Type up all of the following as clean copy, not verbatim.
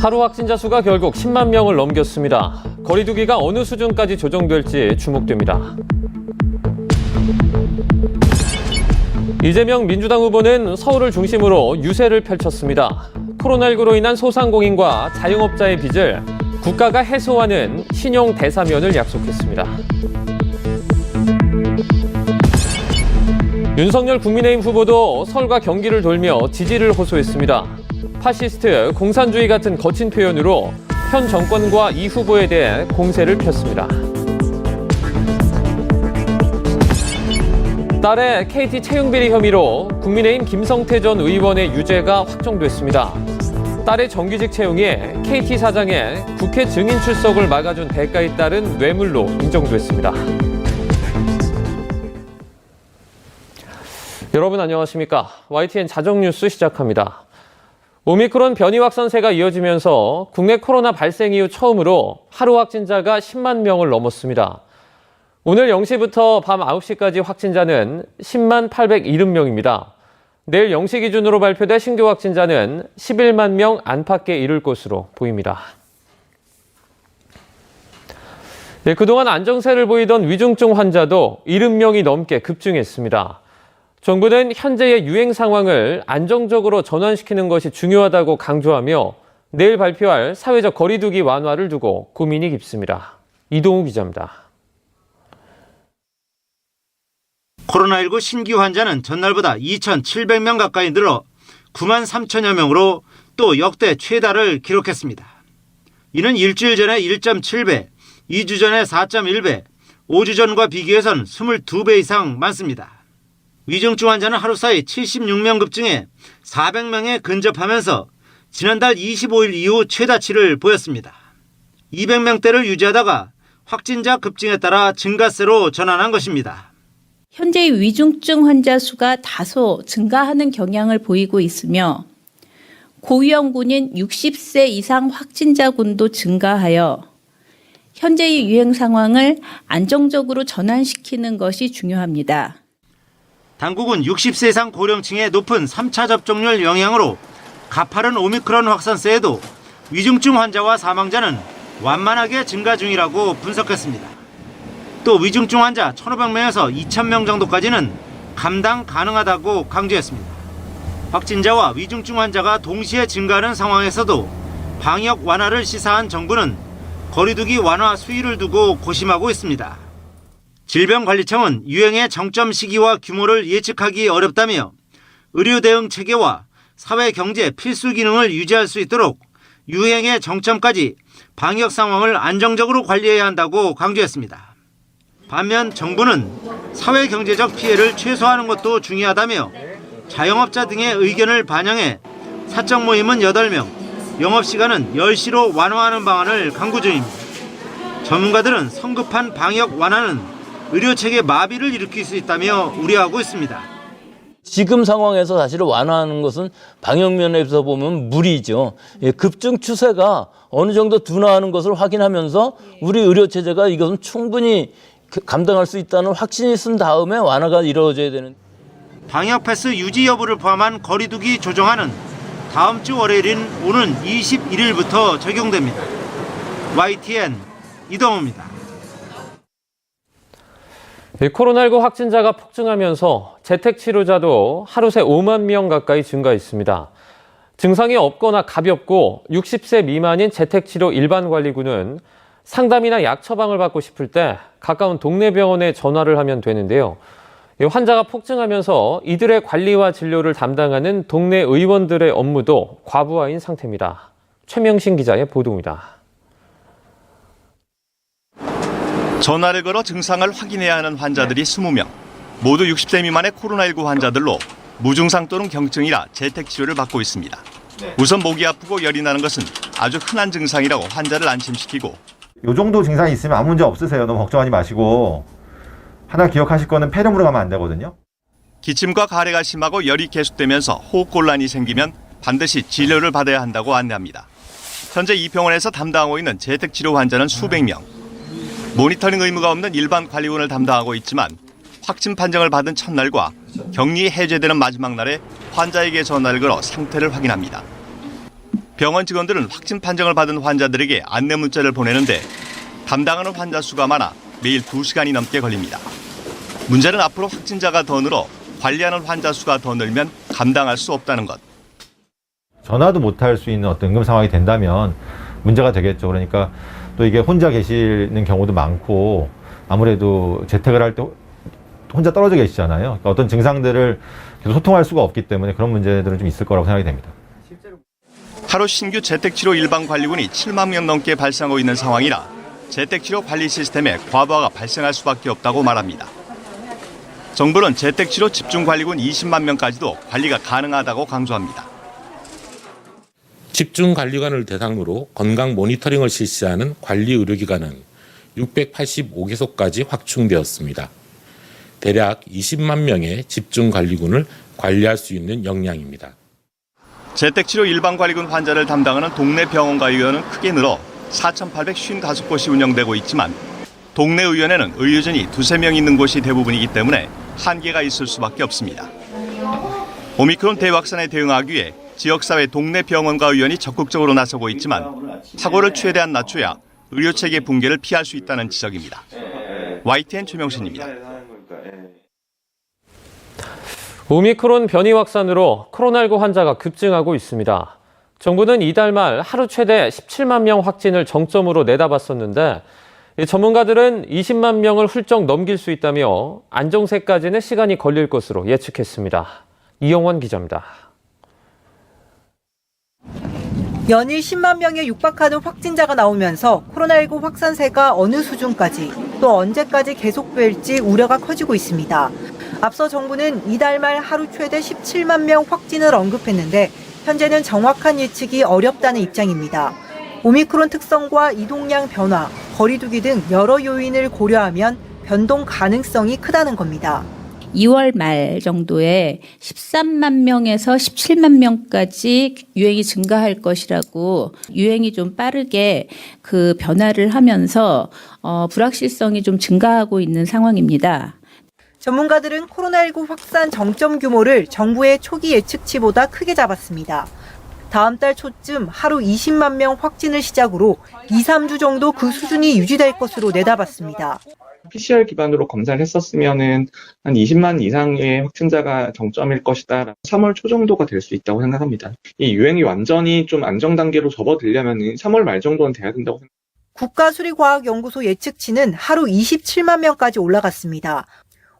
하루 확진자 수가 결국 10만 명을 넘겼습니다. 거리 두기가 어느 수준까지 조정될지 주목됩니다. 이재명 민주당 후보는 서울을 중심으로 유세를 펼쳤습니다. 코로나19로 인한 소상공인과 자영업자의 빚을 국가가 해소하는 신용 대사면을 약속했습니다. 윤석열 국민의힘 후보도 서울과 경기를 돌며 지지를 호소했습니다. 파시스트, 공산주의 같은 거친 표현으로 현 정권과 이 후보에 대해 공세를 폈습니다. 딸의 KT 채용비리 혐의로 국민의힘 김성태 전 의원의 유죄가 확정됐습니다. 딸의 정규직 채용에 KT 사장의 국회 증인 출석을 막아준 대가에 따른 뇌물로 인정됐습니다. 여러분 안녕하십니까? YTN 자정뉴스 시작합니다. 오미크론 변이 확산세가 이어지면서 국내 코로나 발생 이후 처음으로 하루 확진자가 10만 명을 넘었습니다. 오늘 0시부터 밤 9시까지 확진자는 10만 870명입니다. 내일 0시 기준으로 발표된 신규 확진자는 11만 명 안팎에 이를 것으로 보입니다. 네, 그동안 안정세를 보이던 위중증 환자도 70명이 넘게 급증했습니다. 정부는 현재의 유행 상황을 안정적으로 전환시키는 것이 중요하다고 강조하며 내일 발표할 사회적 거리 두기 완화를 두고 고민이 깊습니다. 이동우 기자입니다. 코로나19 신규 환자는 전날보다 2,700명 가까이 늘어 9만 3천여 명으로 또 역대 최다를 기록했습니다. 이는 일주일 전에 1.7배, 2주 전에 4.1배, 5주 전과 비교해선 22배 이상 많습니다. 위중증 환자는 하루 사이 76명 급증해 400명에 근접하면서 지난달 25일 이후 최다치를 보였습니다. 200명대를 유지하다가 확진자 급증에 따라 증가세로 전환한 것입니다. 현재 위중증 환자 수가 다소 증가하는 경향을 보이고 있으며 고위험군인 60세 이상 확진자군도 증가하여 현재의 유행 상황을 안정적으로 전환시키는 것이 중요합니다. 당국은 60세 이상 고령층의 높은 3차 접종률 영향으로 가파른 오미크론 확산세에도 위중증 환자와 사망자는 완만하게 증가 중이라고 분석했습니다. 또 위중증 환자 1,500명에서 2,000명 정도까지는 감당 가능하다고 강조했습니다. 확진자와 위중증 환자가 동시에 증가하는 상황에서도 방역 완화를 시사한 정부는 거리두기 완화 수위를 두고 고심하고 있습니다. 질병관리청은 유행의 정점 시기와 규모를 예측하기 어렵다며 의료 대응 체계와 사회 경제 필수 기능을 유지할 수 있도록 유행의 정점까지 방역 상황을 안정적으로 관리해야 한다고 강조했습니다. 반면 정부는 사회 경제적 피해를 최소화하는 것도 중요하다며 자영업자 등의 의견을 반영해 사적 모임은 8명, 영업시간은 10시로 완화하는 방안을 강구 중입니다. 전문가들은 성급한 방역 완화는 의료체계 마비를 일으킬 수 있다며 우려하고 있습니다. 지금 상황에서 사실 완화하는 것은 방역 면에서 보면 무리죠. 급증 추세가 어느 정도 둔화하는 것을 확인하면서 우리 의료체제가 이것은 충분히 감당할 수 있다는 확신이 쓴 다음에 완화가 이루어져야 되는. 방역 패스 유지 여부를 포함한 거리두기 조정안은 다음 주 월요일인 오는 21일부터 적용됩니다. YTN 이동우입니다. 코로나19 확진자가 폭증하면서 재택치료자도 하루 새 5만 명 가까이 증가했습니다. 증상이 없거나 가볍고 60세 미만인 재택치료 일반관리군은 상담이나 약 처방을 받고 싶을 때 가까운 동네 병원에 전화를 하면 되는데요. 환자가 폭증하면서 이들의 관리와 진료를 담당하는 동네 의원들의 업무도 과부하인 상태입니다. 최명신 기자의 보도입니다. 전화를 걸어 증상을 확인해야 하는 환자들이 20명, 모두 60세 미만의 코로나19 환자들로 무증상 또는 경증이라 재택치료를 받고 있습니다. 우선 목이 아프고 열이 나는 것은 아주 흔한 증상이라고 환자를 안심시키고 이 정도 증상이 있으면 아무 문제 없으세요. 너무 걱정하지 마시고. 하나 기억하실 거는 폐렴으로 가면 안 되거든요. 기침과 가래가 심하고 열이 계속되면서 호흡곤란이 생기면 반드시 진료를 받아야 한다고 안내합니다. 현재 이 병원에서 담당하고 있는 재택치료 환자는 수백 명. 모니터링 의무가 없는 일반 관리군을 담당하고 있지만 확진 판정을 받은 첫날과 격리 해제되는 마지막 날에 환자에게 전화를 걸어 상태를 확인합니다. 병원 직원들은 확진 판정을 받은 환자들에게 안내 문자를 보내는데 담당하는 환자 수가 많아 매일 2시간이 넘게 걸립니다. 문제는 앞으로 확진자가 더 늘어 관리하는 환자 수가 더 늘면 감당할 수 없다는 것. 전화도 못할 수 있는 어떤 응급 상황이 된다면 문제가 되겠죠. 그러니까 또 이게 혼자 계시는 경우도 많고 아무래도 재택을 할 때 혼자 떨어져 계시잖아요. 그러니까 어떤 증상들을 계속 소통할 수가 없기 때문에 그런 문제들은 좀 있을 거라고 생각이 됩니다. 하루 신규 재택치료 일반관리군이 7만 명 넘게 발생하고 있는 상황이라 재택치료 관리 시스템에 과부하가 발생할 수밖에 없다고 말합니다. 정부는 재택치료 집중관리군 20만 명까지도 관리가 가능하다고 강조합니다. 집중관리관을 대상으로 건강 모니터링을 실시하는 관리의료기관은 685개소까지 확충되었습니다. 대략 20만 명의 집중관리군을 관리할 수 있는 역량입니다. 재택치료 일반관리군 환자를 담당하는 동네 병원과 의원은 크게 늘어 4,855곳이 운영되고 있지만 동네 의원에는 의료진이 2-3명 있는 곳이 대부분이기 때문에 한계가 있을 수밖에 없습니다. 오미크론 대확산에 대응하기 위해 지역사회 동네 병원과 의원이 적극적으로 나서고 있지만 사고를 최대한 낮춰야 의료체계 붕괴를 피할 수 있다는 지적입니다. YTN 최명신입니다. 오미크론 변이 확산으로 코로나19 환자가 급증하고 있습니다. 정부는 이달 말 하루 최대 17만 명 확진을 정점으로 내다봤었는데 전문가들은 20만 명을 훌쩍 넘길 수 있다며 안정세까지는 시간이 걸릴 것으로 예측했습니다. 이영원 기자입니다. 연일 10만 명에 육박하는 확진자가 나오면서 코로나19 확산세가 어느 수준까지 또 언제까지 계속될지 우려가 커지고 있습니다. 앞서 정부는 이달 말 하루 최대 17만 명 확진을 언급했는데 현재는 정확한 예측이 어렵다는 입장입니다. 오미크론 특성과 이동량 변화, 거리 두기 등 여러 요인을 고려하면 변동 가능성이 크다는 겁니다. 2월 말 정도에 13만 명에서 17만 명까지 유행이 증가할 것이라고 유행이 좀 빠르게 그 변화를 하면서 불확실성이 좀 증가하고 있는 상황입니다. 전문가들은 코로나19 확산 정점 규모를 정부의 초기 예측치보다 크게 잡았습니다. 다음 달 초쯤 하루 20만 명 확진을 시작으로 2-3주 정도 그 수준이 유지될 것으로 내다봤습니다. PCR 기반으로 검사를 했었으면은 한 20만 이상의 확진자가 정점일 것이다. 3월 초 정도가 될 수 있다고 생각합니다. 이 유행이 완전히 좀 안정 단계로 접어들려면은 3월 말 정도는 돼야 된다고 생각합니다. 국가수리과학연구소 예측치는 하루 27만 명까지 올라갔습니다.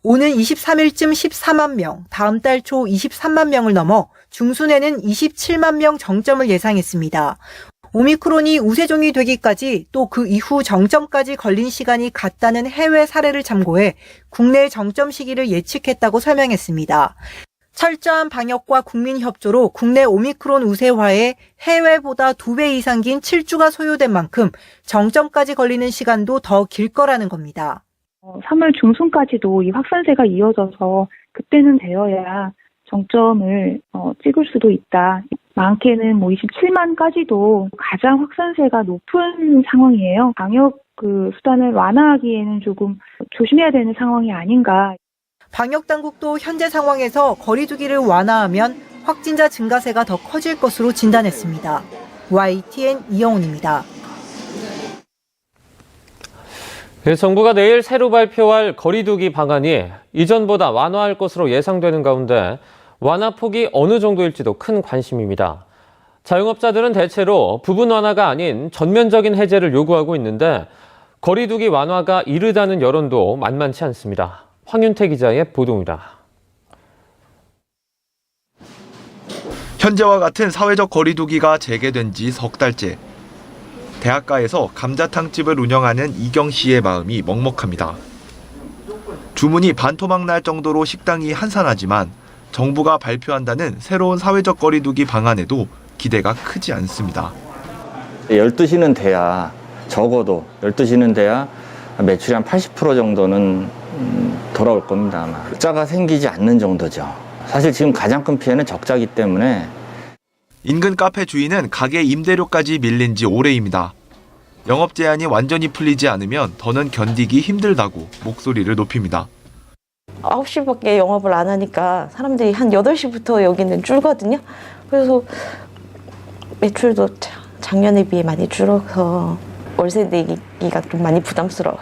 오는 23일쯤 14만 명, 다음 달 초 23만 명을 넘어 중순에는 27만 명 정점을 예상했습니다. 오미크론이 우세종이 되기까지 또 그 이후 정점까지 걸린 시간이 같다는 해외 사례를 참고해 국내 정점 시기를 예측했다고 설명했습니다. 철저한 방역과 국민 협조로 국내 오미크론 우세화에 해외보다 2배 이상 긴 7주가 소요된 만큼 정점까지 걸리는 시간도 더 길 거라는 겁니다. 3월 중순까지도 이 확산세가 이어져서 그때는 되어야 정점을 찍을 수도 있다. 많게는 27만까지도 가장 확산세가 높은 상황이에요. 방역 수단을 완화하기에는 조금 조심해야 되는 상황이 아닌가. 방역 당국도 현재 상황에서 거리 두기를 완화하면 확진자 증가세가 더 커질 것으로 진단했습니다. YTN 이영훈입니다. 정부가 내일 새로 발표할 거리두기 방안이 이전보다 완화할 것으로 예상되는 가운데 완화폭이 어느 정도일지도 큰 관심입니다. 자영업자들은 대체로 부분 완화가 아닌 전면적인 해제를 요구하고 있는데 거리두기 완화가 이르다는 여론도 만만치 않습니다. 황윤태 기자의 보도입니다. 현재와 같은 사회적 거리두기가 재개된 지 석 달째. 대학가에서 감자탕집을 운영하는 이경 씨의 마음이 먹먹합니다. 주문이 반토막 날 정도로 식당이 한산하지만 정부가 발표한다는 새로운 사회적 거리두기 방안에도 기대가 크지 않습니다. 12시는 돼야 적어도 12시는 돼야 매출이 한 80% 정도는 돌아올 겁니다. 아마. 적자가 생기지 않는 정도죠. 사실 지금 가장 큰 피해는 적자이기 때문에. 인근 카페 주인은 가게 임대료까지 밀린 지 오래입니다. 영업 제한이 완전히 풀리지 않으면 더는 견디기 힘들다고 목소리를 높입니다. 9시밖에 영업을 안 하니까 사람들이 한 8시부터 여기는 줄거든요. 그래서 매출도 작년에 비해 많이 줄어서 월세 내기가 좀 많이 부담스러워요.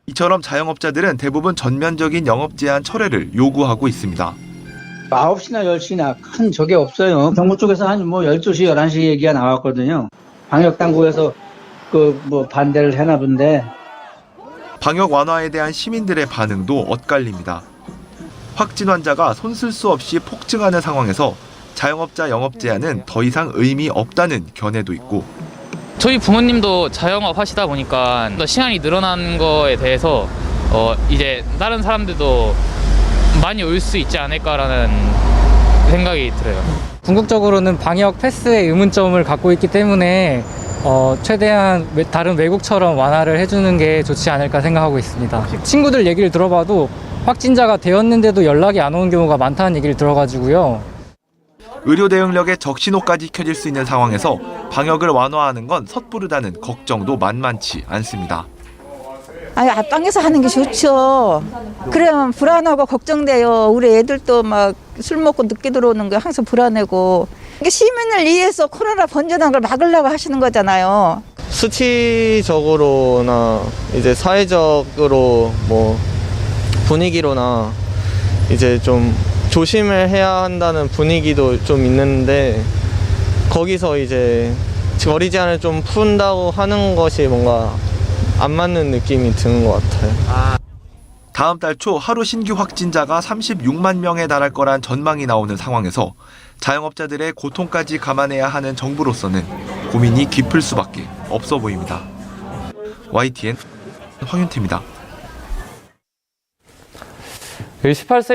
이처럼 자영업자들은 대부분 전면적인 영업 제한 철회를 요구하고 있습니다. 9시나 10시나 큰 적이 없어요. 정부 쪽에서 한 12시, 11시 얘기가 나왔거든요. 방역당국에서 반대를 해나 본데. 방역 완화에 대한 시민들의 반응도 엇갈립니다. 확진 환자가 손쓸 수 없이 폭증하는 상황에서 자영업자 영업 제한은 더 이상 의미 없다는 견해도 있고, 저희 부모님도 자영업 하시다 보니까 더 시간이 늘어나는 거에 대해서 이제 다른 사람들도 많이 올 수 있지 않을까라는 생각이 들어요. 궁극적으로는 방역 패스의 의문점을 갖고 있기 때문에 최대한 다른 외국처럼 완화를 해주는 게 좋지 않을까 생각하고 있습니다. 친구들 얘기를 들어봐도 확진자가 되었는데도 연락이 안 오는 경우가 많다는 얘기를 들어가지고요. 의료 대응력에 적신호까지 켜질 수 있는 상황에서 방역을 완화하는 건 섣부르다는 걱정도 만만치 않습니다. 앞방에서 하는 게 좋죠. 그러면 불안하고 걱정돼요. 우리 애들도 막 술 먹고 늦게 들어오는 게 항상 불안하고. 이게 시민을 위해서 코로나 번져나는 걸 막으려고 하시는 거잖아요. 수치적으로나 이제 사회적으로 분위기로나 이제 좀 조심을 해야 한다는 분위기도 좀 있는데, 거기서 이제 거리 제한을 좀 푼다고 하는 것이 뭔가 안 맞는 느낌이 드는 것 같아요. 다음 달 초 하루 신규 확진자가 36만 명에 달할 거란 전망이 나오는 상황에서 자영업자들의 고통까지 감안해야 하는 정부로서는 고민이 깊을 수밖에 없어 보입니다. YTN 황윤태입니다. 18세